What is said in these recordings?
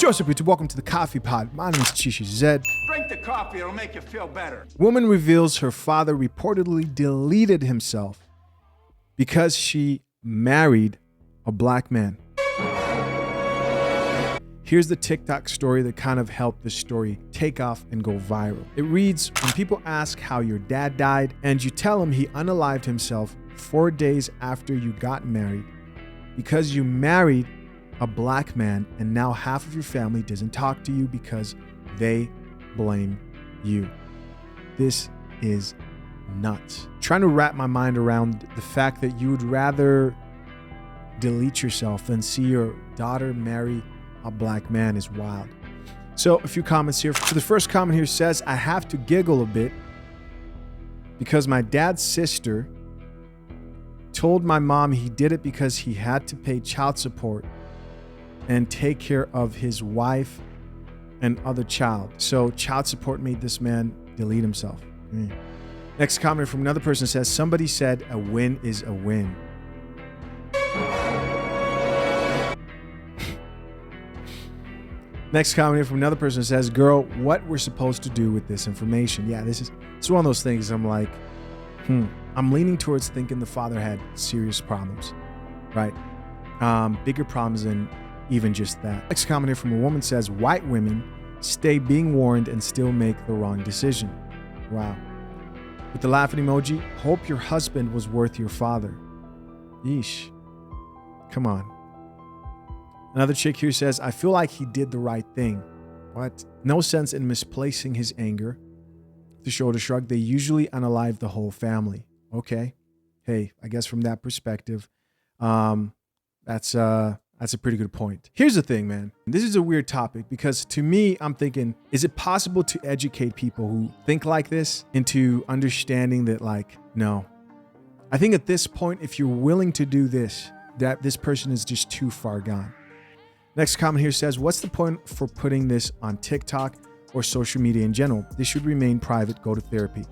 Joseph YouTube, welcome to the Coffee Pod. My name is Chishi Zed. Drink the coffee, it'll make you feel better. Woman reveals her father reportedly deleted himself because she married a black man. Here's the TikTok story that kind of helped this story take off and go viral. It reads, when people ask how your dad died and you tell him he unalived himself 4 days after you got married because you married a black man and now half of your family doesn't talk to you because they blame you. This is nuts. Trying to wrap my mind around the fact that you would rather delete yourself than see your daughter marry a black man is wild. So a few comments here. So the first comment here says, I have to giggle a bit because my dad's sister told my mom he did it because he had to pay child support and take care of his wife and other child. So child support made this man delete himself. Next comment from another person says, somebody said a win is a win. Next comment from another person says, girl, what we're supposed to do with this information? Yeah, it's one of those things I'm like, I'm leaning towards thinking the father had serious problems, right? Bigger problems than even just that. Next comment here from a woman says, white women stay being warned and still make the wrong decision. Wow. With the laughing emoji, hope your husband was worth your father. Yeesh. Come on. Another chick here says, I feel like he did the right thing. What? No sense in misplacing his anger. The shoulder shrug, they usually unalive the whole family. Okay. Hey, I guess from that perspective, that's a pretty good point. Here's the thing, man. This is a weird topic because to me, I'm thinking, is it possible to educate people who think like this into understanding that, like, no. I think at this point, if you're willing to do this, that this person is just too far gone. Next comment here says, what's the point for putting this on TikTok or social media in general? This should remain private, go to therapy.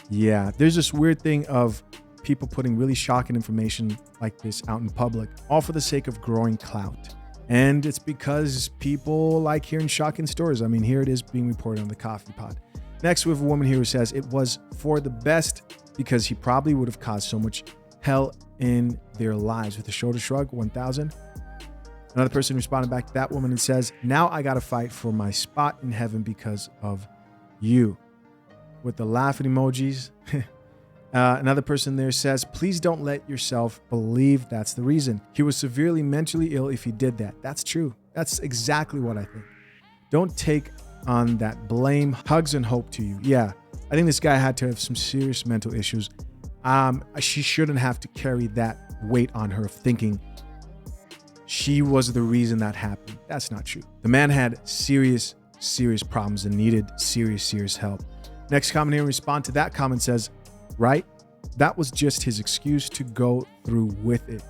Yeah, there's this weird thing of people putting really shocking information like this out in public, all for the sake of growing clout. And it's because people like hearing shocking stories. I mean, here it is being reported on the Coffee Pod. Next, we have a woman here who says it was for the best because he probably would have caused so much hell in their lives. With a shoulder shrug, 1,000. Another person responded back to that woman and says, now I got to fight for my spot in heaven because of you. With the laughing emojis. Another person there says, please don't let yourself believe that's the reason. He was severely mentally ill if he did that. That's true. That's exactly what I think. Don't take on that blame. Hugs and hope to you. Yeah, I think this guy had to have some serious mental issues. She shouldn't have to carry that weight on her of thinking she was the reason that happened. That's not true. The man had serious problems and needed serious help. Next comment here in response to that comment says, right? That was just his excuse to go through with it.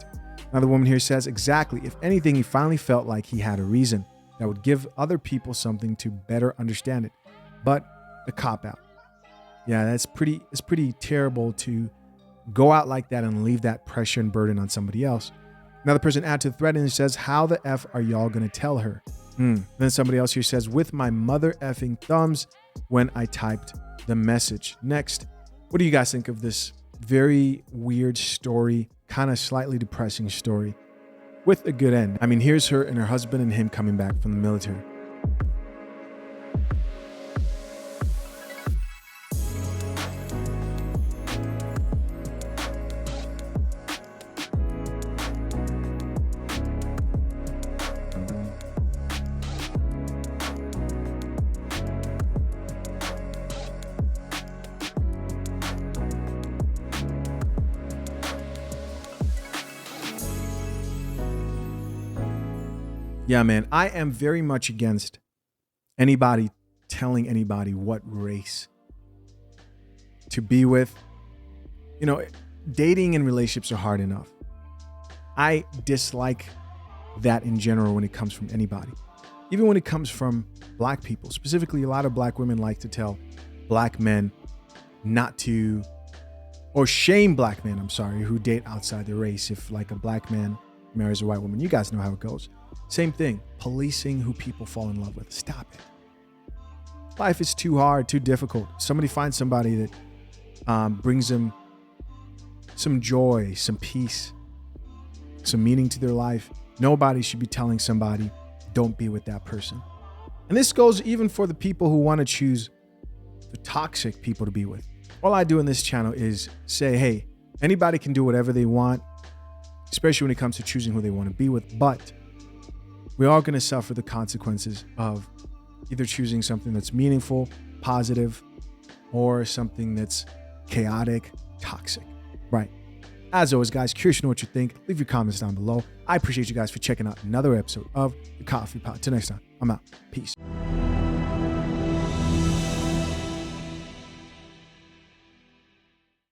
Another woman here says, exactly. If anything, he finally felt like he had a reason that would give other people something to better understand it. But the cop out. Yeah, it's pretty terrible to go out like that and leave that pressure and burden on somebody else. Another person add to the thread and says, how the F are y'all going to tell her? Then somebody else here says, with my mother effing thumbs when I typed the message. Next, what do you guys think of this very weird story, kind of slightly depressing story with a good end? I mean, here's her and her husband and him coming back from the military. Yeah, man, I am very much against anybody telling anybody what race to be with. You know, dating and relationships are hard enough. I dislike that in general when it comes from anybody. Even when it comes from black people. Specifically, a lot of black women like to tell black men not to, or shame black men, who date outside their race. If like a black man marries a white woman, you guys know how it goes. Same thing, policing who people fall in love with. Stop it. Life is too hard, too difficult. Somebody finds somebody that brings them some joy, some peace, some meaning to their life. Nobody should be telling somebody, don't be with that person. And this goes even for the people who want to choose the toxic people to be with. All I do in this channel is say, hey, anybody can do whatever they want, especially when it comes to choosing who they want to be with, but we're all going to suffer the consequences of either choosing something that's meaningful, positive, or something that's chaotic, toxic, right? As always, guys, curious to know what you think. Leave your comments down below. I appreciate you guys for checking out another episode of The Coffee Pot. Till next time, I'm out. Peace.